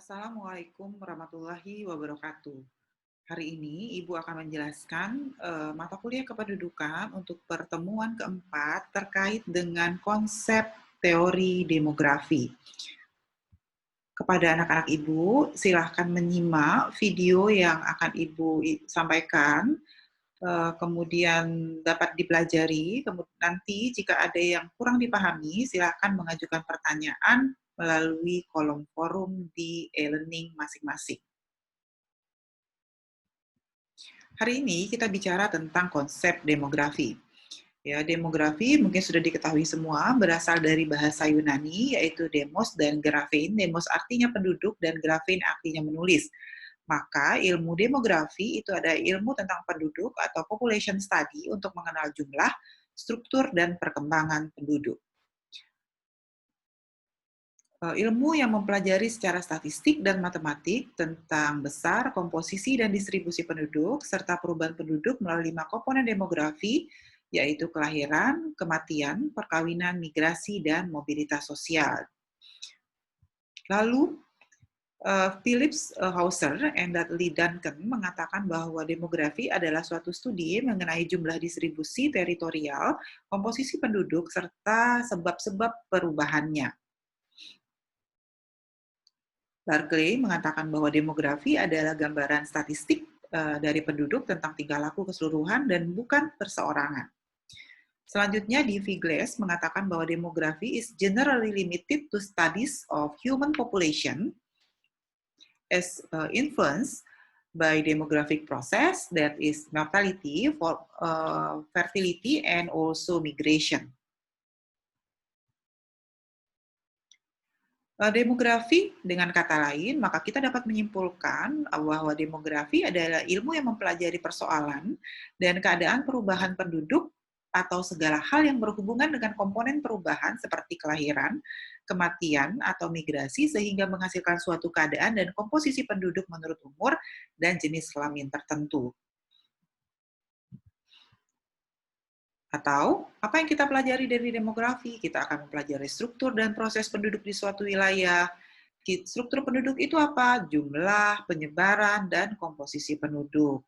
Assalamualaikum warahmatullahi wabarakatuh. Hari ini Ibu akan menjelaskan mata kuliah kependudukan untuk pertemuan keempat terkait dengan konsep teori demografi. Kepada anak-anak Ibu, silahkan menyimak video yang akan Ibu sampaikan, kemudian dapat dipelajari. Nanti jika ada yang kurang dipahami, silahkan mengajukan pertanyaan melalui kolom forum di e-learning masing-masing. Hari ini kita bicara tentang konsep demografi. Ya, demografi mungkin sudah diketahui semua, berasal dari bahasa Yunani, yaitu demos dan graphein. Demos artinya penduduk dan graphein artinya menulis. Maka ilmu demografi itu ada ilmu tentang penduduk atau population study untuk mengenal jumlah, struktur, dan perkembangan penduduk. Ilmu yang mempelajari secara statistik dan matematik tentang besar, komposisi, dan distribusi penduduk, serta perubahan penduduk melalui 5 komponen demografi, yaitu kelahiran, kematian, perkawinan, migrasi, dan mobilitas sosial. Lalu, Phillips Hauser and Dudley Duncan mengatakan bahwa demografi adalah suatu studi mengenai jumlah distribusi teritorial, komposisi penduduk, serta sebab-sebab perubahannya. Barclay mengatakan bahwa demografi adalah gambaran statistik dari penduduk tentang tingkah laku keseluruhan dan bukan perseorangan. Selanjutnya, D.V. Glass mengatakan bahwa demografi is generally limited to studies of human population as influenced by demographic process, that is mortality, fertility, and also migration. Demografi, dengan kata lain, maka kita dapat menyimpulkan bahwa demografi adalah ilmu yang mempelajari persoalan dan keadaan perubahan penduduk atau segala hal yang berhubungan dengan komponen perubahan seperti kelahiran, kematian, atau migrasi sehingga menghasilkan suatu keadaan dan komposisi penduduk menurut umur dan jenis kelamin tertentu. Atau, apa yang kita pelajari dari demografi? Kita akan mempelajari struktur dan proses penduduk di suatu wilayah. Struktur penduduk itu apa? Jumlah, penyebaran, dan komposisi penduduk.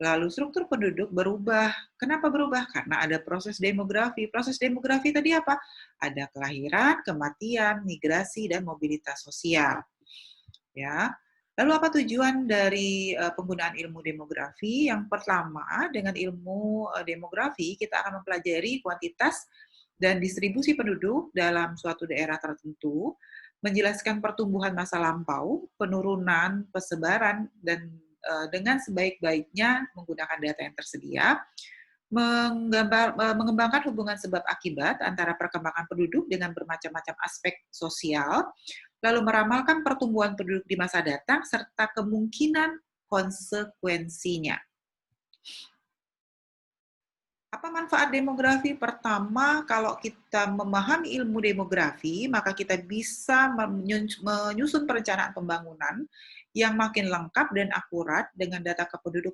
Lalu struktur penduduk berubah. Kenapa berubah? Karena ada proses demografi. Proses demografi tadi apa? Ada kelahiran, kematian, migrasi, dan mobilitas sosial. Ya. Lalu apa tujuan dari penggunaan ilmu demografi? Yang pertama, dengan ilmu demografi kita akan mempelajari kuantitas dan distribusi penduduk dalam suatu daerah tertentu, menjelaskan pertumbuhan masa lampau, penurunan, persebaran, dan dengan sebaik-baiknya menggunakan data yang tersedia, mengembangkan hubungan sebab akibat antara perkembangan penduduk dengan bermacam-macam aspek sosial, lalu meramalkan pertumbuhan penduduk di masa datang serta kemungkinan konsekuensinya. Apa manfaat demografi? Pertama, kalau kita memahami ilmu demografi, maka kita bisa menyusun perencanaan pembangunan yang makin lengkap dan akurat dengan data kependuduk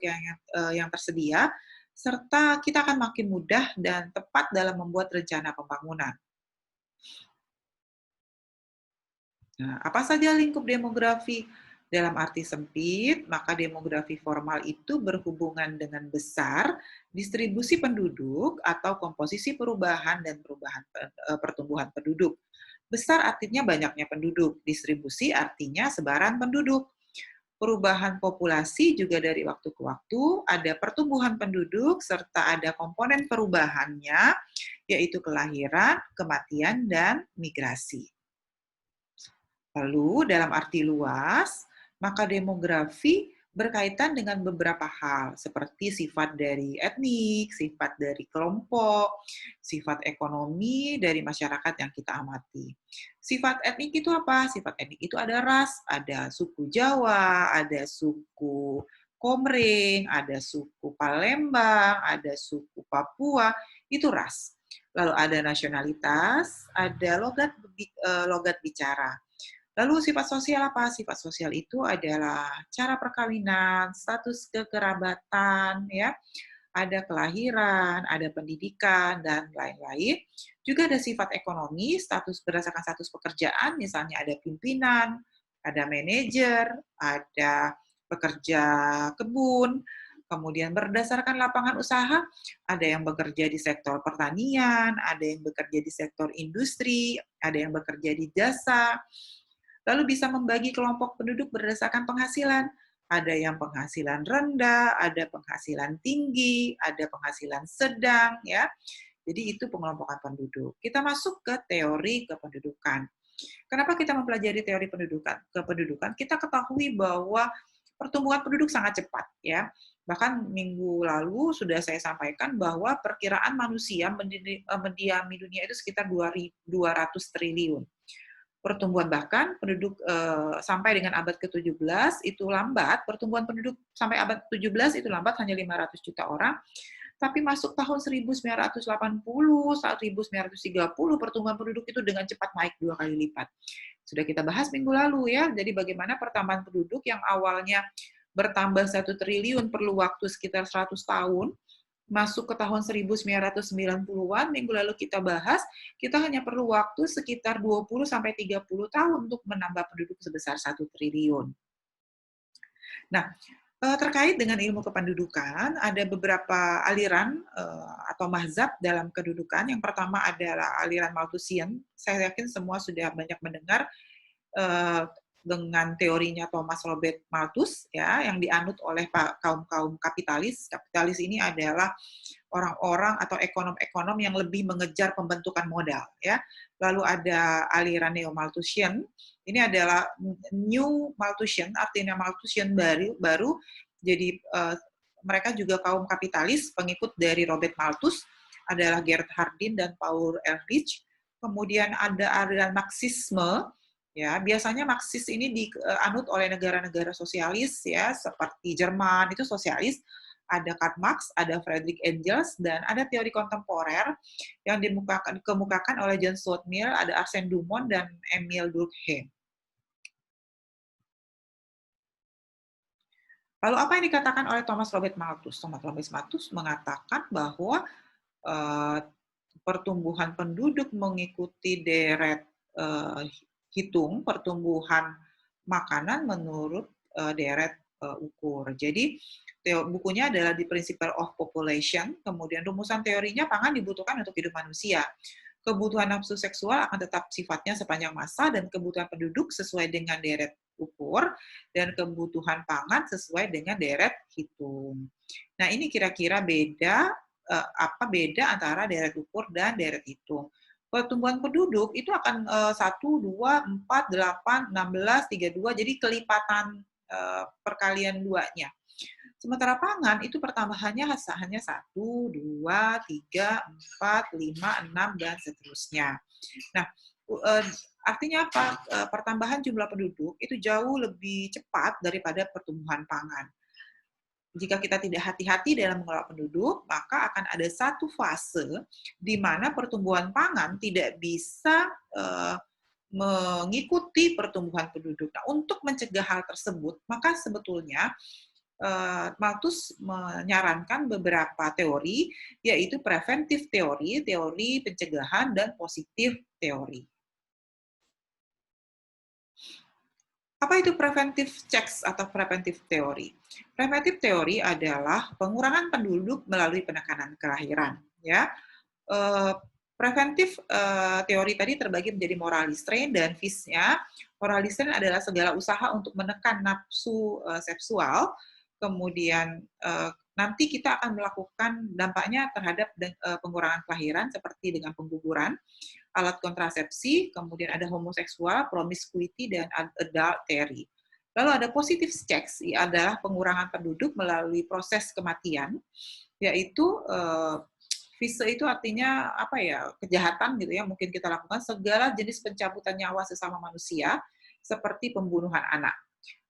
yang tersedia, serta kita akan makin mudah dan tepat dalam membuat rencana pembangunan. Nah, apa saja lingkup demografi? Dalam arti sempit, maka demografi formal itu berhubungan dengan besar, distribusi penduduk, atau komposisi perubahan dan pertumbuhan penduduk. Besar artinya banyaknya penduduk, distribusi artinya sebaran penduduk. Perubahan populasi juga dari waktu ke waktu, ada pertumbuhan penduduk, serta ada komponen perubahannya, yaitu kelahiran, kematian, dan migrasi. Lalu, dalam arti luas, maka demografi berkaitan dengan beberapa hal, seperti sifat dari etnik, sifat dari kelompok, sifat ekonomi dari masyarakat yang kita amati. Sifat etnik itu apa? Sifat etnik itu ada ras, ada suku Jawa, ada suku Komering, ada suku Palembang, ada suku Papua, itu ras. Lalu ada nasionalitas, ada logat bicara. Lalu sifat sosial apa? Sifat sosial itu adalah cara perkawinan, status kekerabatan, ya, ada kelahiran, ada pendidikan, dan lain-lain. Juga ada sifat ekonomi, berdasarkan status pekerjaan, misalnya ada pimpinan, Ada manajer, ada pekerja kebun, kemudian berdasarkan lapangan usaha, ada yang bekerja di sektor pertanian, ada yang bekerja di sektor industri, ada yang bekerja di jasa. Lalu bisa membagi kelompok penduduk berdasarkan penghasilan. Ada yang penghasilan rendah, ada penghasilan tinggi, ada penghasilan sedang, ya. Jadi itu pengelompokan penduduk. Kita masuk ke teori kependudukan. Kenapa kita mempelajari teori kependudukan? Kita ketahui bahwa pertumbuhan penduduk sangat cepat, ya. Bahkan minggu lalu sudah saya sampaikan bahwa perkiraan manusia mendiami dunia itu sekitar 200 triliun. Pertumbuhan bahkan penduduk sampai dengan abad ke-17 itu lambat, pertumbuhan penduduk sampai abad ke-17 itu lambat hanya 500 juta orang, tapi masuk tahun 1980, 1930 pertumbuhan penduduk itu dengan cepat naik 2 kali lipat. Sudah kita bahas minggu lalu ya, jadi bagaimana pertambahan penduduk yang awalnya bertambah 1 triliun perlu waktu sekitar 100 tahun, masuk ke tahun 1990-an, minggu lalu kita bahas, kita hanya perlu waktu sekitar 20-30 tahun untuk menambah penduduk sebesar 1 triliun. Nah, terkait dengan ilmu kependudukan, ada beberapa aliran atau mazhab dalam kedudukan. Yang pertama adalah aliran Malthusian. Saya yakin semua sudah banyak mendengar dengan teorinya Thomas Robert Malthus, ya, yang dianut oleh kaum kapitalis. Kapitalis ini adalah orang-orang atau ekonom-ekonom yang lebih mengejar pembentukan modal, ya. Lalu ada aliran Neo-Malthusian. Ini adalah New Malthusian, artinya Malthusian baru. Jadi mereka juga kaum kapitalis, pengikut dari Robert Malthus, adalah Gerd Hardin dan Paul Ehrlich. Kemudian ada aliran Marxisme. Ya, biasanya Marxis ini dianut oleh negara-negara sosialis, ya, seperti Jerman itu sosialis. Ada Karl Marx, ada Friedrich Engels, dan ada teori kontemporer yang dikemukakan oleh John Stuart Mill, ada Arsène Dumont dan Émile Durkheim. Lalu apa yang dikatakan oleh Thomas Robert Malthus? Thomas Robert Malthus mengatakan bahwa pertumbuhan penduduk mengikuti deret hitung pertumbuhan makanan menurut deret ukur. Jadi bukunya adalah The Principle of Population, kemudian rumusan teorinya pangan dibutuhkan untuk hidup manusia. Kebutuhan nafsu seksual akan tetap sifatnya sepanjang masa dan kebutuhan penduduk sesuai dengan deret ukur dan kebutuhan pangan sesuai dengan deret hitung. Nah, ini kira-kira apa beda antara deret ukur dan deret hitung. Pertumbuhan penduduk itu akan 1, 2, 4, 8, 16, 32, jadi kelipatan perkalian 2-nya. Sementara pangan itu pertambahannya hanya 1, 2, 3, 4, 5, 6, dan seterusnya. Nah, artinya apa? Pertambahan jumlah penduduk itu jauh lebih cepat daripada pertumbuhan pangan. Jika kita tidak hati-hati dalam mengelola penduduk, maka akan ada satu fase di mana pertumbuhan pangan tidak bisa mengikuti pertumbuhan penduduk. Nah, untuk mencegah hal tersebut, maka sebetulnya Malthus menyarankan beberapa teori, yaitu preventif teori, teori pencegahan, dan positif teori. Apa itu preventive checks atau preventive teori? Preventive teori adalah pengurangan penduduk melalui penekanan kelahiran. Ya, preventif teori tadi terbagi menjadi moral restraint dan vis-nya. Moral restraint adalah segala usaha untuk menekan nafsu seksual. Kemudian nanti kita akan melakukan dampaknya terhadap pengurangan kelahiran seperti dengan pengguguran, alat kontrasepsi, kemudian ada homoseksual, promiscuity, dan adultery. Lalu ada positive checks, adalah pengurangan penduduk melalui proses kematian, yaitu vise itu artinya apa ya, kejahatan gitu ya, mungkin kita lakukan segala jenis pencabutan nyawa sesama manusia, seperti pembunuhan anak.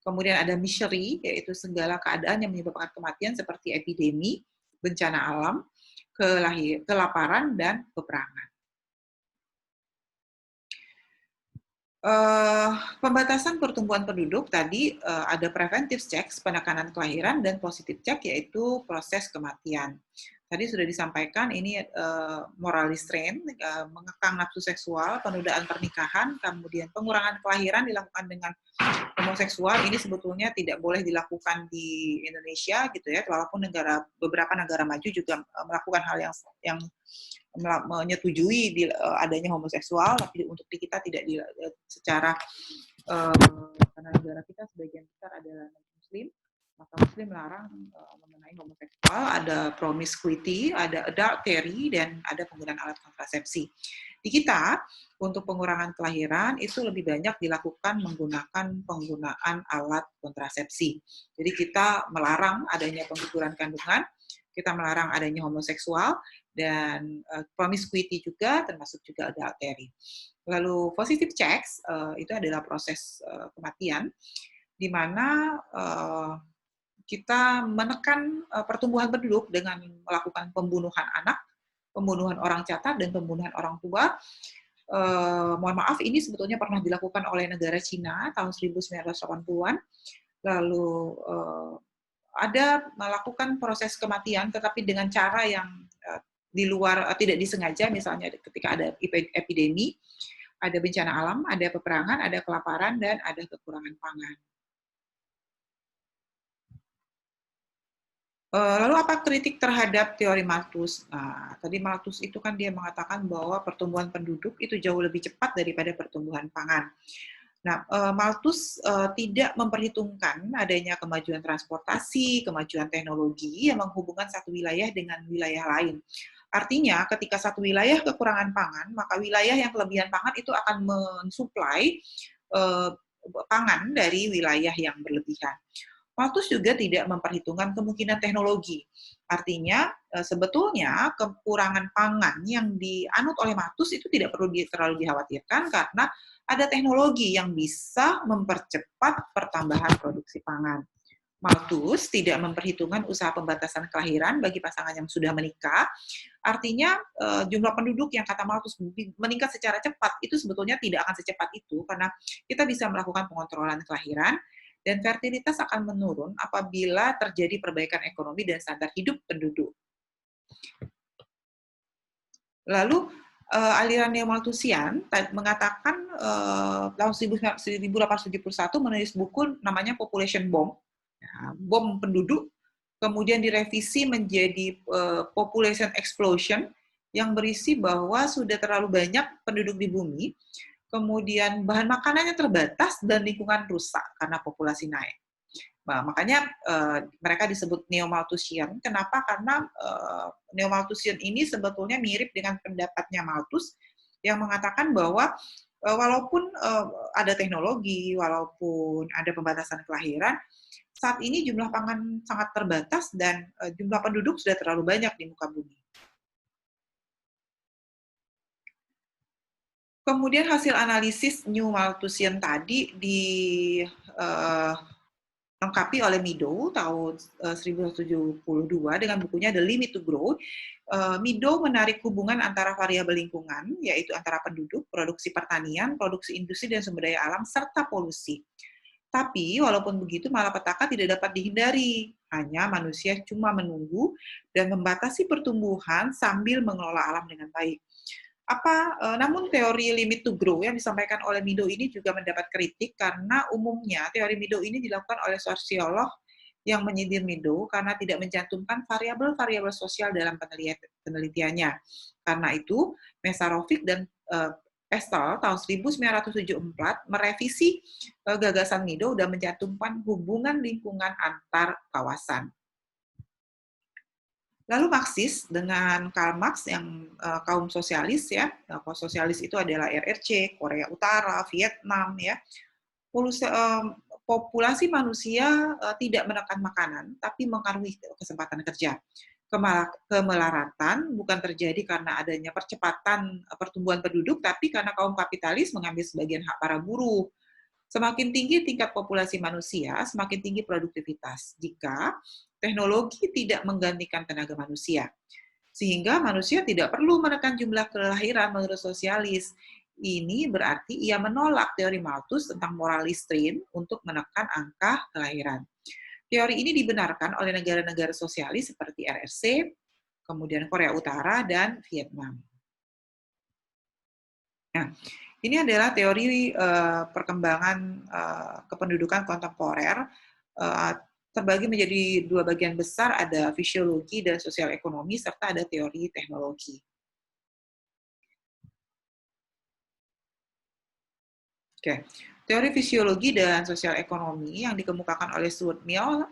Kemudian ada misery, yaitu segala keadaan yang menyebabkan kematian seperti epidemi, bencana alam, kelaparan, dan peperangan. Pembatasan pertumbuhan penduduk tadi ada preventive checks, penekanan kelahiran, dan positive check, yaitu proses kematian. Tadi sudah disampaikan ini moral restraint, mengekang nafsu seksual, penundaan pernikahan, kemudian pengurangan kelahiran dilakukan dengan homoseksual. Ini sebetulnya tidak boleh dilakukan di Indonesia gitu ya, walaupun beberapa negara maju juga melakukan hal yang menyetujui adanya homoseksual, tapi untuk di kita tidak secara karena negara kita sebagian besar adalah Muslim, maka Muslim melarang mengenai homoseksual, ada promiscuity, ada adultery, dan ada penggunaan alat kontrasepsi. Di kita, untuk pengurangan kelahiran itu lebih banyak dilakukan menggunakan penggunaan alat kontrasepsi. Jadi kita melarang adanya pengguguran kandungan, kita melarang adanya homoseksual, dan promiscuity juga, termasuk juga adultery. Lalu positive checks itu adalah proses kematian, di mana kita menekan pertumbuhan penduduk dengan melakukan pembunuhan anak, pembunuhan orang catat, dan pembunuhan orang tua. Mohon maaf, ini sebetulnya pernah dilakukan oleh negara Cina tahun 1980-an. Lalu ada melakukan proses kematian, tetapi dengan cara yang di luar, tidak disengaja, misalnya ketika ada epidemi, ada bencana alam, ada peperangan, ada kelaparan, dan ada kekurangan pangan. Lalu apa kritik terhadap teori Malthus? Nah, tadi Malthus itu kan dia mengatakan bahwa pertumbuhan penduduk itu jauh lebih cepat daripada pertumbuhan pangan. Nah, Malthus tidak memperhitungkan adanya kemajuan transportasi, kemajuan teknologi yang menghubungkan satu wilayah dengan wilayah lain. Artinya, ketika satu wilayah kekurangan pangan, maka wilayah yang kelebihan pangan itu akan mensuplai pangan dari wilayah yang berlebihan. Malthus juga tidak memperhitungkan kemungkinan teknologi. Artinya, sebetulnya kekurangan pangan yang dianut oleh Malthus itu tidak perlu terlalu dikhawatirkan karena ada teknologi yang bisa mempercepat pertambahan produksi pangan. Malthus tidak memperhitungkan usaha pembatasan kelahiran bagi pasangan yang sudah menikah. Artinya, jumlah penduduk yang kata Malthus meningkat secara cepat, itu sebetulnya tidak akan secepat itu, karena kita bisa melakukan pengontrolan kelahiran, dan fertilitas akan menurun apabila terjadi perbaikan ekonomi dan standar hidup penduduk. Lalu, aliran neo-Malthusian mengatakan tahun 1871 menulis buku namanya Population Bomb, bom penduduk, kemudian direvisi menjadi Population Explosion, yang berisi bahwa sudah terlalu banyak penduduk di bumi, kemudian bahan makanannya terbatas dan lingkungan rusak karena populasi naik. Nah, makanya mereka disebut neo-Malthusian. Kenapa? Karena neo-Malthusian ini sebetulnya mirip dengan pendapatnya Malthus yang mengatakan bahwa walaupun ada teknologi, walaupun ada pembatasan kelahiran, saat ini jumlah pangan sangat terbatas dan jumlah penduduk sudah terlalu banyak di muka bumi. Kemudian hasil analisis New Malthusian tadi dilengkapi oleh Meadow tahun 1972 dengan bukunya The Limit to Growth. Meadow menarik hubungan antara variabel lingkungan, yaitu antara penduduk, produksi pertanian, produksi industri dan sumber daya alam, serta polusi. Tapi, walaupun begitu, malapetaka tidak dapat dihindari. Hanya manusia cuma menunggu dan membatasi pertumbuhan sambil mengelola alam dengan baik. Namun teori limit to grow yang disampaikan oleh Meadow ini juga mendapat kritik karena umumnya teori Meadow ini dilakukan oleh sosiolog yang menyindir Meadow karena tidak mencantumkan variabel-variabel sosial dalam penelitiannya. Karena itu, Mesarovic dan Pestel tahun 1974 merevisi gagasan Meadow dan mencantumkan hubungan lingkungan antar kawasan. Lalu Marxis dengan Karl Marx yang kaum sosialis ya, kaum sosialis itu adalah RRC, Korea Utara, Vietnam ya. Populasi manusia tidak menekan makanan, tapi mengaruhi kesempatan kerja. Kemelaratan bukan terjadi karena adanya percepatan pertumbuhan penduduk, tapi karena kaum kapitalis mengambil sebagian hak para buruh. Semakin tinggi tingkat populasi manusia, semakin tinggi produktivitas. Jika teknologi tidak menggantikan tenaga manusia, sehingga manusia tidak perlu menekan jumlah kelahiran menurut sosialis. Ini berarti ia menolak teori Malthus tentang moral restraint untuk menekan angka kelahiran. Teori ini dibenarkan oleh negara-negara sosialis seperti RRC, kemudian Korea Utara, dan Vietnam. Nah, ini adalah teori perkembangan kependudukan kontemporer, terbagi menjadi dua bagian besar, ada fisiologi dan sosial ekonomi, serta ada teori teknologi. Oke, teori fisiologi dan sosial ekonomi yang dikemukakan oleh Stuart Mill,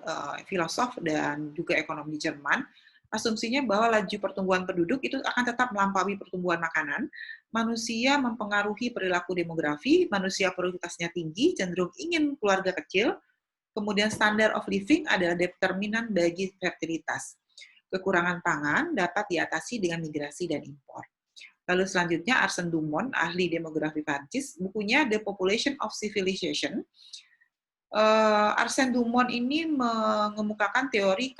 filosof dan juga ekonomi Jerman, asumsinya bahwa laju pertumbuhan penduduk itu akan tetap melampaui pertumbuhan makanan, manusia mempengaruhi perilaku demografi, manusia prioritasnya tinggi, cenderung ingin keluarga kecil, kemudian standard of living adalah determinan bagi fertilitas. Kekurangan pangan dapat diatasi dengan migrasi dan impor. Lalu selanjutnya Arsène Dumont, ahli demografi Prancis, bukunya The Population of Civilization. Arsène Dumont ini mengemukakan teori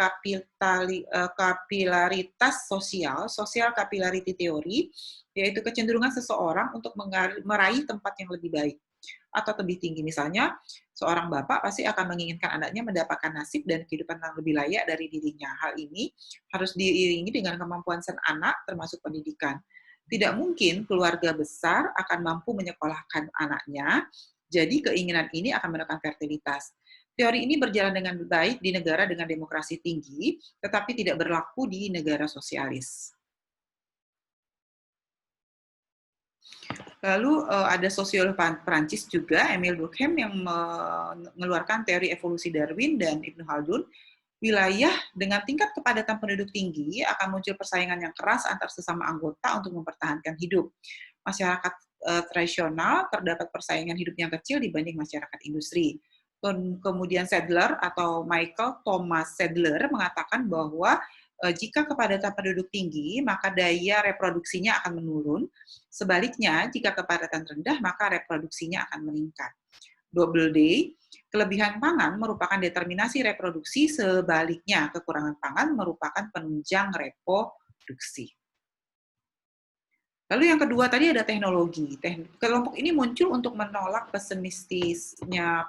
kapilaritas sosial, social capillarity theory, yaitu kecenderungan seseorang untuk meraih tempat yang lebih baik atau lebih tinggi. Misalnya, seorang bapak pasti akan menginginkan anaknya mendapatkan nasib dan kehidupan yang lebih layak dari dirinya. Hal ini harus diiringi dengan kemampuan sang anak, termasuk pendidikan. Tidak mungkin keluarga besar akan mampu menyekolahkan anaknya, jadi keinginan ini akan menekan fertilitas. Teori ini berjalan dengan baik di negara dengan demokrasi tinggi, tetapi tidak berlaku di negara sosialis. Lalu ada sosiolog Prancis juga, Emile Durkheim, yang mengeluarkan teori evolusi Darwin dan Ibnu Khaldun. Wilayah dengan tingkat kepadatan penduduk tinggi akan muncul persaingan yang keras antar sesama anggota untuk mempertahankan hidup. Masyarakat tradisional terdapat persaingan hidup yang kecil dibanding masyarakat industri. Kemudian Sadler atau Michael Thomas Sadler mengatakan bahwa jika kepadatan penduduk tinggi, maka daya reproduksinya akan menurun. Sebaliknya, jika kepadatan rendah, maka reproduksinya akan meningkat. Doubleday, kelebihan pangan merupakan determinasi reproduksi, sebaliknya kekurangan pangan merupakan penunjang reproduksi. Lalu yang kedua tadi ada teknologi. Kelompok ini muncul untuk menolak pesimistisnya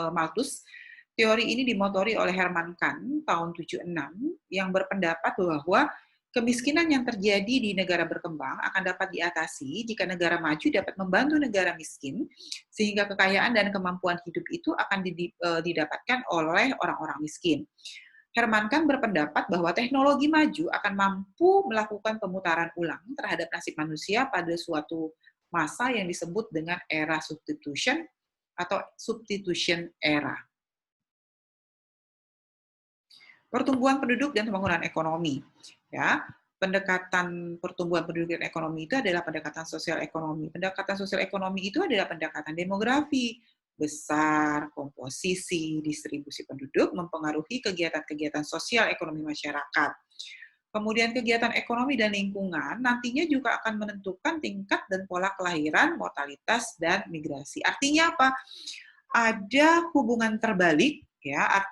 Malthus. Teori ini dimotori oleh Herman Kahn tahun 76 yang berpendapat bahwa kemiskinan yang terjadi di negara berkembang akan dapat diatasi jika negara maju dapat membantu negara miskin, sehingga kekayaan dan kemampuan hidup itu akan didapatkan oleh orang-orang miskin. Herman Kahn berpendapat bahwa teknologi maju akan mampu melakukan pemutaran ulang terhadap nasib manusia pada suatu masa yang disebut dengan era substitution atau substitution era. Pertumbuhan penduduk dan pembangunan ekonomi. Ya, pendekatan pertumbuhan penduduk dan ekonomi itu adalah pendekatan sosial ekonomi. Pendekatan sosial ekonomi itu adalah pendekatan demografi, besar, komposisi, distribusi penduduk mempengaruhi kegiatan-kegiatan sosial ekonomi masyarakat. Kemudian kegiatan ekonomi dan lingkungan nantinya juga akan menentukan tingkat dan pola kelahiran, mortalitas, dan migrasi. Artinya apa? Ada hubungan terbalik ya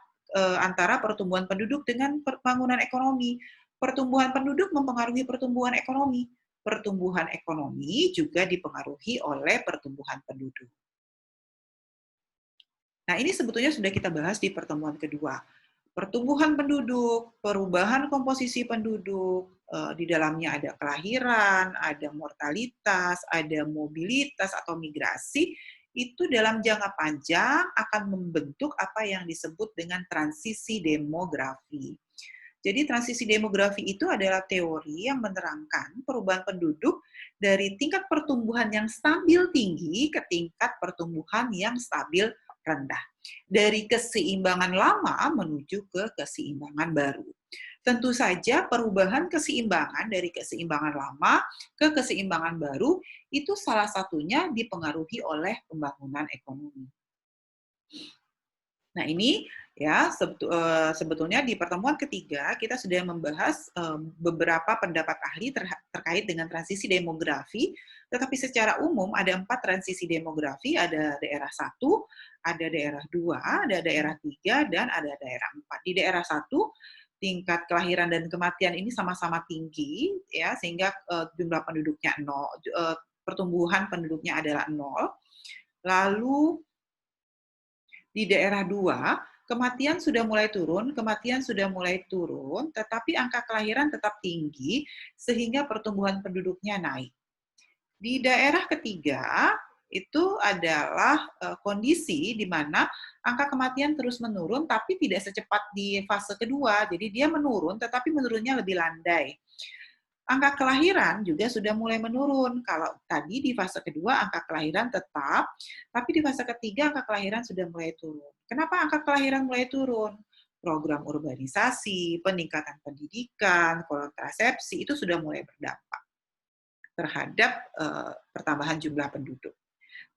antara pertumbuhan penduduk dengan pembangunan ekonomi. Pertumbuhan penduduk mempengaruhi pertumbuhan ekonomi. Pertumbuhan ekonomi juga dipengaruhi oleh pertumbuhan penduduk. Nah, ini sebetulnya sudah kita bahas di pertemuan kedua. Pertumbuhan penduduk, perubahan komposisi penduduk, di dalamnya ada kelahiran, ada mortalitas, ada mobilitas atau migrasi, itu dalam jangka panjang akan membentuk apa yang disebut dengan transisi demografi. Jadi transisi demografi itu adalah teori yang menerangkan perubahan penduduk dari tingkat pertumbuhan yang stabil tinggi ke tingkat pertumbuhan yang stabil rendah. Dari keseimbangan lama menuju ke keseimbangan baru. Tentu saja perubahan keseimbangan dari keseimbangan lama ke keseimbangan baru itu salah satunya dipengaruhi oleh pembangunan ekonomi. Nah ini ya sebetulnya di pertemuan ketiga kita sudah membahas beberapa pendapat ahli terkait dengan transisi demografi, tetapi secara umum ada 4 transisi demografi, ada daerah 1, ada daerah 2, ada daerah 3, dan ada daerah 4. Di daerah 1 tingkat kelahiran dan kematian ini sama-sama tinggi ya sehingga jumlah penduduknya 0, pertumbuhan penduduknya adalah 0. Lalu di daerah 2 Kematian sudah mulai turun, tetapi angka kelahiran tetap tinggi sehingga pertumbuhan penduduknya naik. Di daerah ketiga, itu adalah kondisi di mana angka kematian terus menurun, tapi tidak secepat di fase kedua. Jadi dia menurun, tetapi menurunnya lebih landai. Angka kelahiran juga sudah mulai menurun. Kalau tadi di fase kedua angka kelahiran tetap, tapi di fase ketiga angka kelahiran sudah mulai turun. Kenapa angka kelahiran mulai turun? Program urbanisasi, peningkatan pendidikan, kontrasepsi itu sudah mulai berdampak terhadap pertambahan jumlah penduduk.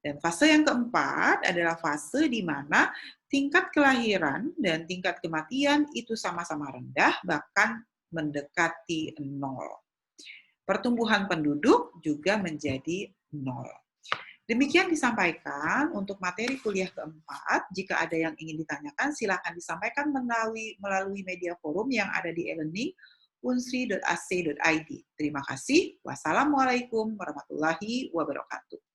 Dan fase yang keempat adalah fase di mana tingkat kelahiran dan tingkat kematian itu sama-sama rendah, bahkan mendekati nol. Pertumbuhan penduduk juga menjadi nol. Demikian disampaikan untuk materi kuliah keempat. Jika ada yang ingin ditanyakan, silakan disampaikan melalui media forum yang ada di e-learning unsri.ac.id. Terima kasih. Wassalamualaikum warahmatullahi wabarakatuh.